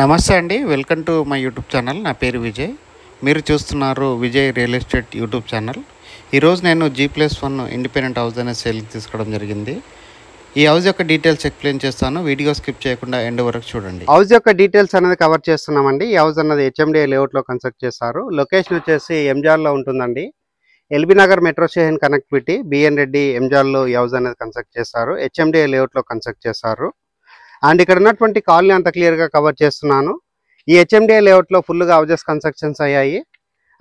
నమస్తే అండి. Welcome to my YouTube channel. నా పేరు విజయ్. మీరు చూస్తున్నారు Vijay real estate YouTube channel. ఈరోజు నేను G+1 ఇండిపెండెంట్ హౌస్ అనే సేల్కి తీసుకోవడం జరిగింది. ఈ హౌస్ యొక్క డీటెయిల్స్ ఎక్స్ప్లెయిన్ చేస్తాను. వీడియో స్కిప్ చేయకుండా ఎండ్ వరకు చూడండి. హౌస్ యొక్క డీటెయిల్స్ అనేది కవర్ చేస్తున్నామండి. ఈ హౌస్ అన్నది HMDA లేఅవుట్లో కన్స్ట్రక్ట్ చేశారు. లొకేషన్ వచ్చేసి ఎంజాల్లో ఉంటుందండి. LB Nagar metro station connectivity BN Reddy ఎంజాల్లో ఈ హౌస్ అనేది కన్స్ట్రక్ట్ చేశారు. HMDA లేఅవుట్లో కన్స్ట్రక్ట్ చేశారు. అండ్ ఇక్కడ ఉన్నటువంటి కాలనీ అంత క్లియర్గా కవర్ చేస్తున్నాను. ఈ HMDA లేఅవుట్లో ఫుల్గా హౌజెస్ కన్స్ట్రక్షన్స్ అయ్యాయి.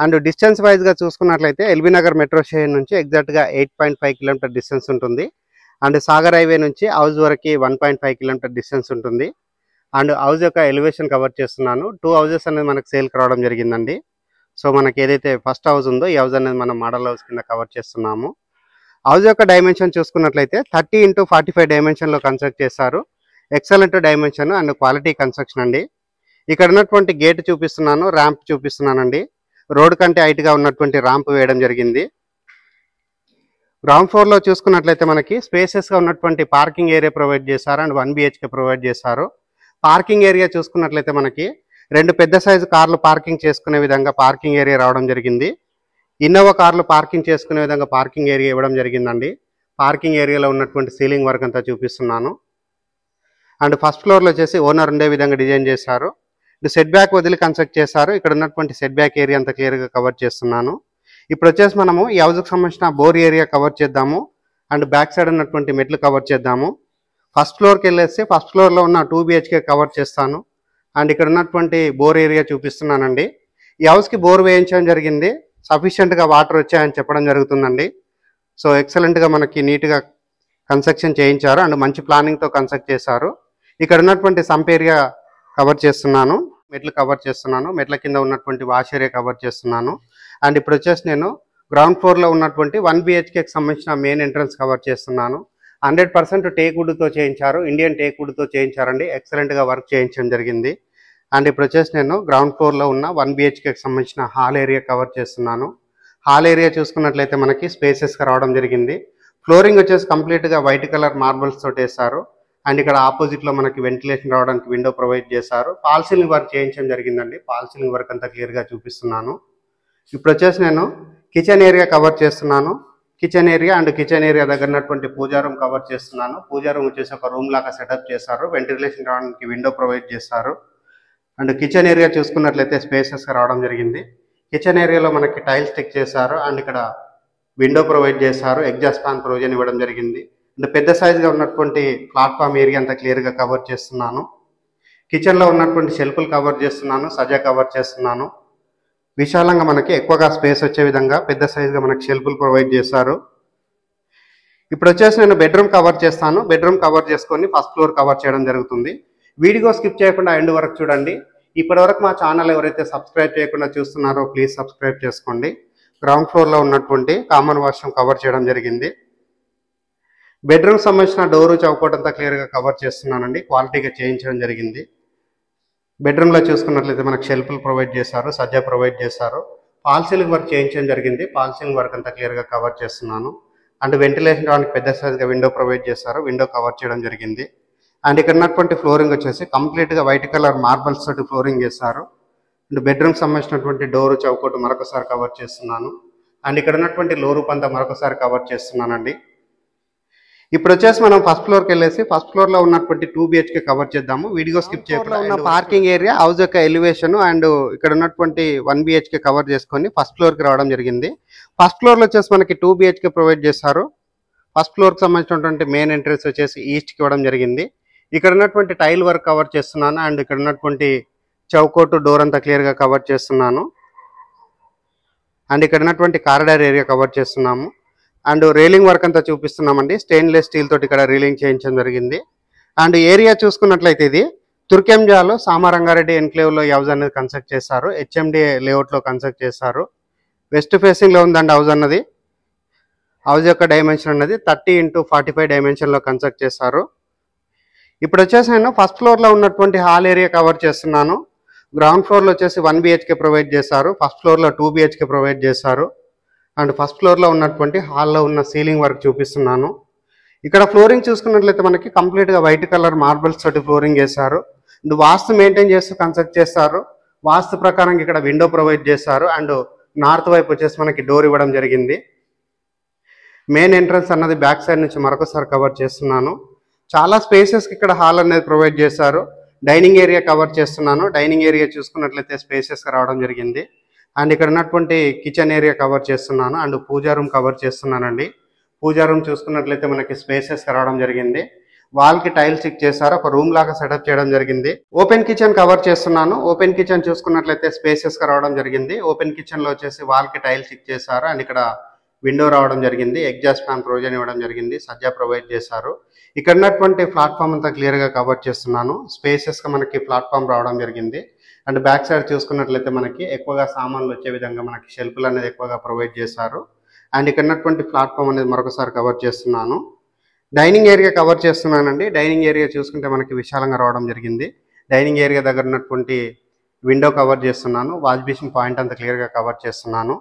అండ్ డిస్టెన్స్ వైజ్గా చూసుకున్నట్లయితే ఎల్బీ నగర్ మెట్రో స్టేషన్ నుంచి ఎగ్జాక్ట్గా 8.5 కిలోమీటర్ డిస్టెన్స్ ఉంటుంది. అండ్ సాగర్ హైవే నుంచి హౌస్ వరకు 1.5 కిలోమీటర్ డిస్టెన్స్ ఉంటుంది. అండ్ హౌస్ యొక్క ఎలివేషన్ కవర్ చేస్తున్నాను. 2 హౌజెస్ అనేది మనకు సేల్కి రావడం జరిగిందండి. సో మనకి ఏదైతే ఫస్ట్ హౌస్ ఉందో ఈ హౌస్ అనేది మనం మోడల్ హౌస్ కింద కవర్ చేస్తున్నాము. హౌస్ యొక్క డైమెన్షన్ చూసుకున్నట్లయితే 30x45 డైమెన్షన్లో కన్స్ట్రక్ట్ చేశారు. Excellent dimension and quality construction అండి. ఇక్కడ ఉన్నటువంటి గేట్ చూపిస్తున్నాను, ర్యాంప్ చూపిస్తున్నానండి. రోడ్ కంటే హైట్గా ఉన్నటువంటి ర్యాంప్ వేయడం జరిగింది. గ్రౌండ్ ఫ్లోర్లో చూసుకున్నట్లయితే మనకి స్పేసెస్గా ఉన్నటువంటి పార్కింగ్ ఏరియా ప్రొవైడ్ చేశారు అండ్ 1 BHK ప్రొవైడ్ చేశారు. పార్కింగ్ ఏరియా చూసుకున్నట్లయితే మనకి 2 పెద్ద సైజు కార్లు పార్కింగ్ చేసుకునే విధంగా పార్కింగ్ ఏరియా రావడం జరిగింది. ఇన్నోవా కార్లు పార్కింగ్ చేసుకునే విధంగా పార్కింగ్ ఏరియా ఇవ్వడం జరిగిందండి. పార్కింగ్ ఏరియాలో ఉన్నటువంటి సీలింగ్ వర్క్ అంతా చూపిస్తున్నాను. అండ్ ఫస్ట్ ఫ్లోర్లో వచ్చేసి ఓనర్ ఉండే విధంగా డిజైన్ చేశారు. సెట్ బ్యాక్ వదిలి కన్స్ట్రక్ట్ చేశారు. ఇక్కడ ఉన్నటువంటి సెట్ బ్యాక్ ఏరియా అంతా క్లియర్గా కవర్ చేస్తున్నాను. ఇప్పుడు వచ్చేసి మనము ఈ హౌస్కి సంబంధించిన బోర్ ఏరియా కవర్ చేద్దాము అండ్ బ్యాక్ సైడ్ ఉన్నటువంటి మెట్లు కవర్ చేద్దాము. ఫస్ట్ ఫ్లోర్కి వెళ్ళేసి ఫస్ట్ ఫ్లోర్లో ఉన్న 2 BHK కవర్ చేస్తాను. అండ్ ఇక్కడ ఉన్నటువంటి బోర్ ఏరియా చూపిస్తున్నానండి. ఈ హౌస్కి బోర్ వేయించడం జరిగింది. సఫిషియెంట్గా వాటర్ వచ్చాయని చెప్పడం జరుగుతుందండి. సో ఎక్సలెంట్గా మనకి నీట్గా కన్స్ట్రక్షన్ చేయించారు అండ్ మంచి ప్లానింగ్తో కన్స్ట్రక్ట్ చేశారు. ఇక్కడ ఉన్నటువంటి సంప్ ఏరియా కవర్ చేస్తున్నాను, మెట్లు కవర్ చేస్తున్నాను, మెట్ల కింద ఉన్నటువంటి వాష్ ఏరియా కవర్ చేస్తున్నాను. అండ్ ఇప్పుడు వచ్చేసి నేను గ్రౌండ్ ఫ్లోర్లో ఉన్నటువంటి 1 BHKకి సంబంధించిన మెయిన్ ఎంట్రన్స్ కవర్ చేస్తున్నాను. 100% టేక్ వుడ్తో చేయించారు, ఇండియన్ టేక్ వుడ్తో చేయించారండి. ఎక్సలెంట్గా వర్క్ చేయించడం జరిగింది. అండ్ ఇప్పుడు వచ్చేసి నేను గ్రౌండ్ ఫ్లోర్లో ఉన్న 1 BHKకి సంబంధించిన హాల్ ఏరియా కవర్ చేస్తున్నాను. హాల్ ఏరియా చూసుకున్నట్లయితే మనకి స్పేసెస్గా రావడం జరిగింది. ఫ్లోరింగ్ వచ్చేసి కంప్లీట్గా వైట్ కలర్ మార్బల్స్ తోటి వేశారు. అండ్ ఇక్కడ ఆపోజిట్లో మనకి వెంటిలేషన్ రావడానికి విండో ప్రొవైడ్ చేశారు. ఫాల్ సీలింగ్ వర్క్ చేయించడం జరిగిందండి. ఫాల్ సీలింగ్ వర్క్ అంతా క్లియర్గా చూపిస్తున్నాను. ఇప్పుడు వచ్చేసి నేను కిచెన్ ఏరియా కవర్ చేస్తున్నాను. Kitchen area and kitchen area దగ్గర ఉన్నటువంటి పూజా రూమ్ కవర్ చేస్తున్నాను. పూజా రూమ్ వచ్చేసి ఒక రూమ్ లాగా సెటప్ చేశారు. వెంటిలేషన్ రావడానికి విండో ప్రొవైడ్ చేశారు. అండ్ కిచెన్ ఏరియా చూసుకున్నట్లయితే స్పేసెస్గా రావడం జరిగింది. కిచెన్ ఏరియాలో మనకి టైల్స్ స్టిక్ చేశారు అండ్ ఇక్కడ విండో ప్రొవైడ్ చేశారు. ఎగ్జాస్ట్ ఫ్యాన్ ప్రొవిజన్ ఇవ్వడం జరిగింది. అండ్ పెద్ద సైజుగా ఉన్నటువంటి ప్లాట్ఫామ్ ఏరియా అంతా క్లియర్గా కవర్ చేస్తున్నాను. కిచెన్లో ఉన్నటువంటి షెల్ఫ్లు కవర్ చేస్తున్నాను, సజా కవర్ చేస్తున్నాను. విశాలంగా మనకి ఎక్కువగా స్పేస్ వచ్చే విధంగా పెద్ద సైజుగా మనకి షెల్ఫ్లు ప్రొవైడ్ చేశారు. ఇప్పుడు వచ్చేసి నేను బెడ్రూమ్ కవర్ చేస్తాను. బెడ్రూమ్ కవర్ చేసుకొని ఫస్ట్ ఫ్లోర్ కవర్ చేయడం జరుగుతుంది. వీడియో స్కిప్ చేయకుండా ఎండ్ వరకు చూడండి. ఇప్పటివరకు మా ఛానల్ ఎవరైతే సబ్స్క్రైబ్ చేయకుండా చూస్తున్నారో ప్లీజ్ సబ్స్క్రైబ్ చేసుకోండి. గ్రౌండ్ ఫ్లోర్లో ఉన్నటువంటి కామన్ వాష్రూమ్ కవర్ చేయడం జరిగింది. బెడ్రూమ్ సంబంధించిన డోరు చౌకోట్ అంతా క్లియర్గా కవర్ చేస్తున్నానండి. క్వాలిటీగా చేయించడం జరిగింది. బెడ్రూమ్లో చూసుకున్నట్లయితే మనకు షెల్ఫ్లు ప్రొవైడ్ చేశారు, సజ్జా ప్రొవైడ్ చేశారు. ఫాల్ సీలింగ్ వర్క్ చేయించడం జరిగింది. ఫాల్ సీలింగ్ వర్క్ అంతా క్లియర్గా కవర్ చేస్తున్నాను. అండ్ వెంటిలేషన్ రావడానికి పెద్ద సైజ్గా విండో ప్రొవైడ్ చేశారు. విండో కవర్ చేయడం జరిగింది. అండ్ ఇక్కడ ఉన్నటువంటి ఫ్లోరింగ్ వచ్చేసి కంప్లీట్గా వైట్ కలర్ మార్బల్స్ తోటి ఫ్లోరింగ్ చేశారు. అండ్ బెడ్రూమ్ సంబంధించినటువంటి డోరు చౌకోట్ మరొకసారి కవర్ చేస్తున్నాను. అండ్ ఇక్కడ ఉన్నటువంటి లో రూప్ అంతా మరొకసారి కవర్ చేస్తున్నానండి. ఇప్పుడు వచ్చేసి మనం ఫస్ట్ ఫ్లోర్కి వెళ్ళేసి ఫస్ట్ ఫ్లోర్లో ఉన్నటువంటి 2 BHK కవర్ చేద్దాము. వీడియో స్కిప్ చేయకుండా ఉన్న పార్కింగ్ ఏరియా, హౌస్ యొక్క ఎలివేషన్ అండ్ ఇక్కడ ఉన్నటువంటి 1 BHK కవర్ చేసుకొని ఫస్ట్ ఫ్లోర్కి రావడం జరిగింది. ఫస్ట్ ఫ్లోర్లో వచ్చేసి మనకి 2 BHK ప్రొవైడ్ చేశారు. ఫస్ట్ ఫ్లోర్కి సంబంధించినటువంటి మెయిన్ ఎంట్రెన్స్ వచ్చేసి ఈస్ట్కి ఇవ్వడం జరిగింది. ఇక్కడ ఉన్నటువంటి టైల్ వర్క్ కవర్ చేస్తున్నాను అండ్ ఇక్కడ ఉన్నటువంటి చౌకోటు డోర్ అంతా క్లియర్గా కవర్ చేస్తున్నాను. అండ్ ఇక్కడ ఉన్నటువంటి కారిడార్ ఏరియా కవర్ చేస్తున్నాము. అండ్ రైలింగ్ వర్క్ అంతా చూపిస్తున్నామండి. స్టెయిన్లెస్ స్టీల్ తోటి ఇక్కడ రీలింగ్ చేయించడం జరిగింది. అండ్ ఏరియా చూసుకున్నట్లయితే ఇది తుర్కెంజాలో సామారంగారెడ్డి ఎన్క్లేవ్లో హౌస్ అనేది కన్స్ట్రక్ట్ చేశారు. HMDA లేఅవుట్లో కన్స్ట్రక్ట్ చేశారు. వెస్ట్ ఫేసింగ్లో ఉందండి హౌస్ అన్నది. హౌస్ యొక్క డైమెన్షన్ అన్నది 30x45 డైమెన్షన్లో కన్స్ట్రక్ట్ చేశారు. ఇప్పుడు వచ్చేసి నేను ఫస్ట్ ఫ్లోర్లో ఉన్నటువంటి హాల్ ఏరియా కవర్ చేస్తున్నాను. గ్రౌండ్ ఫ్లోర్లో వచ్చేసి 1 BHK ప్రొవైడ్ చేశారు. ఫస్ట్ ఫ్లోర్లో 2 BHK ప్రొవైడ్ చేశారు. అండ్ ఫస్ట్ ఫ్లోర్లో ఉన్నటువంటి హాల్లో ఉన్న సీలింగ్ వర్క్ చూపిస్తున్నాను. ఇక్కడ ఫ్లోరింగ్ చూసుకున్నట్లయితే మనకి కంప్లీట్గా వైట్ కలర్ మార్బల్స్ తోటి ఫ్లోరింగ్ చేశారు. వాస్తు మెయింటైన్ చేస్తూ కన్స్ట్రక్ట్ చేస్తారు. వాస్తు ప్రకారం ఇక్కడ విండో ప్రొవైడ్ చేస్తారు అండ్ నార్త్ వైపు వచ్చేసి మనకి డోర్ ఇవ్వడం జరిగింది. మెయిన్ ఎంట్రన్స్ అన్నది బ్యాక్ సైడ్ నుంచి మరొకసారి కవర్ చేస్తున్నాను. చాలా స్పేసెస్ ఇక్కడ హాల్ అనేది ప్రొవైడ్ చేశారు. డైనింగ్ ఏరియా కవర్ చేస్తున్నాను. డైనింగ్ ఏరియా చూసుకున్నట్లయితే స్పేసెస్ రావడం జరిగింది. అండ్ ఇక్కడ ఉన్నటువంటి కిచెన్ ఏరియా కవర్ చేస్తున్నాను అండ్ పూజా రూమ్ కవర్ చేస్తున్నానండి. పూజా రూమ్ చూసుకున్నట్లయితే మనకి స్పేసెస్ రావడం జరిగింది. వాల్ కి టైల్స్ స్టిక్ చేశారు. ఒక రూమ్ లాగా సెటప్ చేయడం జరిగింది. ఓపెన్ కిచెన్ కవర్ చేస్తున్నాను. ఓపెన్ కిచెన్ చూసుకున్నట్లయితే స్పేసెస్ గా రావడం జరిగింది. ఓపెన్ కిచెన్ లో వచ్చేసి వాల్ కి టైల్స్ స్టిక్ చేశారు అండ్ ఇక్కడ విండో రావడం జరిగింది. ఎగ్జాస్ట్ ఫ్యాన్ ప్రొవిజన్ ఇవ్వడం జరిగింది. సజ్జా ప్రొవైడ్ చేశారు. ఇక్కడ ఉన్నటువంటి ప్లాట్ఫామ్ అంతా క్లియర్ గా కవర్ చేస్తున్నాను. స్పేసెస్ గా మనకి ప్లాట్ఫామ్ రావడం జరిగింది. అండ్ బ్యాక్ సైడ్ చూసుకున్నట్లయితే మనకి ఎక్కువగా సామాన్లు వచ్చే విధంగా మనకి షెల్ఫ్లు అనేది ఎక్కువగా ప్రొవైడ్ చేశారు. అండ్ ఇక్కడ ఉన్నటువంటి ప్లాట్ఫామ్ అనేది మరొకసారి కవర్ చేస్తున్నాను. డైనింగ్ ఏరియా కవర్ చేస్తున్నానండి. డైనింగ్ ఏరియా చూసుకుంటే మనకి విశాలంగా రావడం జరిగింది. డైనింగ్ ఏరియా దగ్గర ఉన్నటువంటి విండో కవర్ చేస్తున్నాను. వాష్ బేసిన్ పాయింట్ అంతా క్లియర్గా కవర్ చేస్తున్నాను.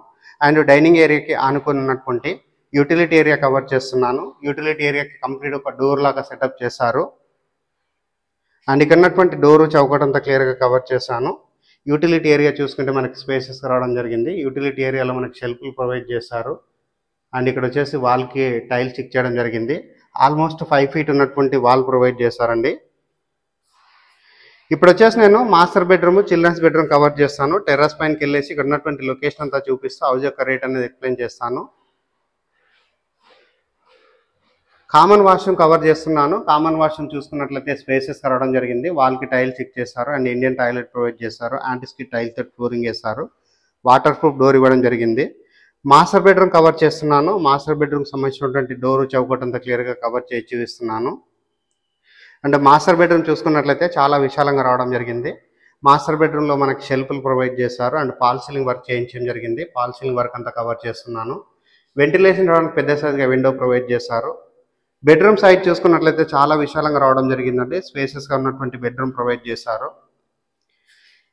అండ్ డైనింగ్ ఏరియాకి ఆనుకొని ఉన్నటువంటి యూటిలిటీ ఏరియా కవర్ చేస్తున్నాను. యూటిలిటీ ఏరియాకి కంప్లీట్ ఒక డోర్ లాగా సెటప్ చేశారు. అండ్ ఇక్కడ ఉన్నటువంటి డోరు చౌకట్ అంతా క్లియర్గా కవర్ చేశాను. యూటిలిటీ ఏరియా చూసుకుంటే మనకి స్పేసెస్ రావడం జరిగింది. యూటిలిటీ ఏరియాలో మనకి షెల్ఫ్లు ప్రొవైడ్ చేశారు. అండ్ ఇక్కడ వచ్చేసి వాల్కి టైల్స్ స్టిక్ చేయడం జరిగింది. ఆల్మోస్ట్ 5 feet ఉన్నటువంటి వాల్ ప్రొవైడ్ చేశారండి. ఇప్పుడు వచ్చేసి నేను master bedroom, children's bedroom cover చేస్తాను. టెర్రస్ పైనకి వెళ్ళేసి ఇక్కడ ఉన్నటువంటి లొకేషన్ అంతా చూపిస్తూ హౌస్ యొక్క రేట్ అనేది ఎక్స్ప్లెయిన్ చేస్తాను. కామన్ వాష్రూమ్ కవర్ చేస్తున్నాను. కామన్ వాష్రూమ్ చూసుకున్నట్లయితే స్పేసెస్ రావడం జరిగింది. వాల్కి టైల్స్ స్టిక్ చేశారు అండ్ ఇండియన్ టాయిలెట్ ప్రొవైడ్ చేశారు. యాంటీస్కిడ్ టైల్స్ తోటి ఫ్లోరింగ్ చేశారు. వాటర్ ప్రూఫ్ డోర్ ఇవ్వడం జరిగింది. మాస్టర్ బెడ్రూమ్ కవర్ చేస్తున్నాను. మాస్టర్ బెడ్రూమ్ సంబంధించినటువంటి డోరు చౌకట్ అంతా క్లియర్గా కవర్ చేసి చూపిస్తున్నాను. అండ్ మాస్టర్ బెడ్రూమ్ చూసుకున్నట్లయితే చాలా విశాలంగా రావడం జరిగింది. మాస్టర్ బెడ్రూమ్లో మనకి షెల్ఫ్లు ప్రొవైడ్ చేశారు అండ్ ఫాల్ సీలింగ్ వర్క్ చేయించడం జరిగింది. ఫాల్ సీలింగ్ వర్క్ అంతా కవర్ చేస్తున్నాను. వెంటిలేషన్ రావడానికి పెద్ద సైజ్గా విండో ప్రొవైడ్ చేశారు. బెడ్రూమ్ సైజ్ చూసుకున్నట్లయితే చాలా విశాలంగా రావడం జరిగిందండి. స్పేసెస్గా ఉన్నటువంటి బెడ్రూమ్ ప్రొవైడ్ చేశారు.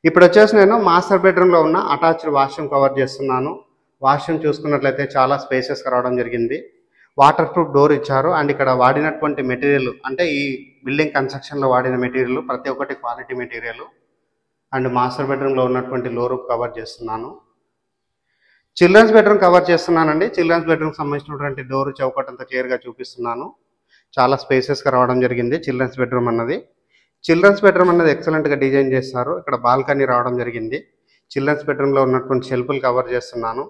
ఇప్పుడు వచ్చేసి నేను మాస్టర్ బెడ్రూమ్లో ఉన్న అటాచ్డ్ వాష్రూమ్ కవర్ చేస్తున్నాను. వాష్రూమ్ చూసుకున్నట్లయితే చాలా స్పేసెస్గా రావడం జరిగింది. వాటర్ ప్రూఫ్ డోర్ ఇచ్చారు అండ్ ఇక్కడ వాడినటువంటి మెటీరియల్ అంటే ఈ బిల్డింగ్ కన్స్ట్రక్షన్లో వాడిన మెటీరియల్ ప్రతి ఒక్కటి క్వాలిటీ మెటీరియల్. అండ్ మాస్టర్ బెడ్రూమ్లో ఉన్నటువంటి లో రూఫ్ కవర్ చేస్తున్నాను. చిల్డ్రన్స్ బెడ్రూమ్ కవర్ చేస్తున్నానండి. చిల్డ్రన్స్ బెడ్రూమ్ సంబంధించినటువంటి డోర్ చౌకట్ అంతా క్లియర్గా చూపిస్తున్నాను. చాలా స్పేసెస్గా రావడం జరిగింది చిల్డ్రన్స్ బెడ్రూమ్ అన్నది. చిల్డ్రన్స్ బెడ్రూమ్ అన్నది ఎక్సలెంట్గా డిజైన్ చేస్తారు. ఇక్కడ బాల్కనీ రావడం జరిగింది. చిల్డ్రన్స్ బెడ్రూమ్లో ఉన్నటువంటి షెల్ఫ్లు కవర్ చేస్తున్నాను.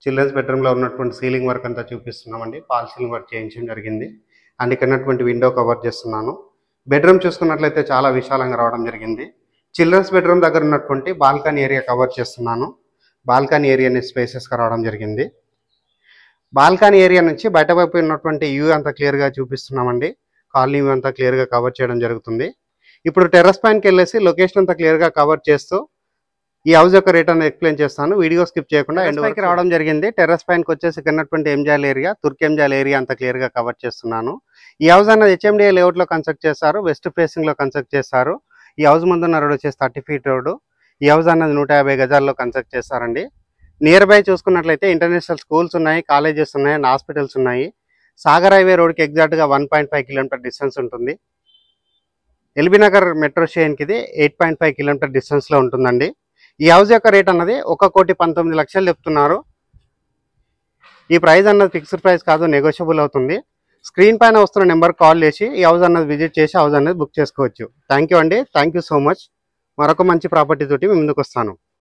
చిల్డ్రన్స్ బెడ్రూమ్లో ఉన్నటువంటి సీలింగ్ వర్క్ అంతా చూపిస్తున్నామండి. ఫాల్ సీలింగ్ వర్క్ చేయించడం జరిగింది. అండ్ ఇక్కడ ఉన్నటువంటి విండో కవర్ చేస్తున్నాను. బెడ్రూమ్ చూసుకున్నట్లయితే చాలా విశాలంగా రావడం జరిగింది. చిల్డ్రన్స్ బెడ్రూమ్ దగ్గర ఉన్నటువంటి బాల్కనీ ఏరియా కవర్ చేస్తున్నాను. బాల్కనీ ఏరియాని స్పేసెస్గా రావడం జరిగింది. బాల్కనీ ఏరియా నుంచి బయట వైపు ఉన్నటువంటి వ్యూ అంతా క్లియర్గా చూపిస్తున్నామండి. కాలనీ వ్యూ అంతా క్లియర్గా కవర్ చేయడం జరుగుతుంది. ఇప్పుడు టెర్రస్ పైనకి వెళ్ళేసి లొకేషన్ అంతా క్లియర్గా కవర్ చేస్తూ ఈ హౌస్ యొక్క రేట్ అనేది ఎక్స్ప్లెయిన్ చేస్తాను. వీడియో స్కిప్ చేయకుండా ఎండ్ పైకి రావడం జరిగింది. టెర్రస్ పైనకి వచ్చేసి ఉన్నటువంటి ఎంజాల్ ఏరియా, తుర్క్ ఎంజాల్ ఏరియా అంతా క్లియర్గా కవర్ చేస్తున్నాను. ఈ హౌస్ అనేది HMDA లేఅవుట్లో కన్స్ట్రక్ట్ చేశారు. వెస్ట్ ఫేసింగ్లో కన్స్ట్రక్ట్ చేశారు. ఈ హౌస్ ముందున్న రోడ్ వచ్చేసి 30 feet రోడ్డు. ఈ హౌస్ అనేది 150 గజాల్లో కన్స్ట్రక్ట్ చేస్తారండి. నియర్ బై చూసుకున్నట్లయితే ఇంటర్నేషనల్ స్కూల్స్ ఉన్నాయి, కాలేజెస్ ఉన్నాయి అండ్ హాస్పిటల్స్ ఉన్నాయి. సాగర్ హైవే రోడ్కి ఎగ్జాక్ట్గా 1.5 kilometer డిస్టెన్స్ ఉంటుంది. ఎల్బీ నగర్ మెట్రో స్టేషన్కి ఇది 8.5 kilometer డిస్టెన్స్లో ఉంటుందండి. ఈ హౌస్ యొక్క రేట్ అన్నది 1,19,00,000 చెప్తున్నారు. ఈ ప్రైస్ అన్నది ఫిక్స్డ్ ప్రైస్ కాదు, నెగోషియబుల్ అవుతుంది. స్క్రీన్ పైన వస్తున్న నెంబర్ కాల్ చేసి ఈ హౌస్ అన్నది విజిట్ చేసి హౌస్ అనేది బుక్ చేసుకోవచ్చు. థ్యాంక్ యూ అండి. Thank you so much. మరొక మంచి ప్రాపర్టీ తోటి మీ ముందుకు వస్తాను.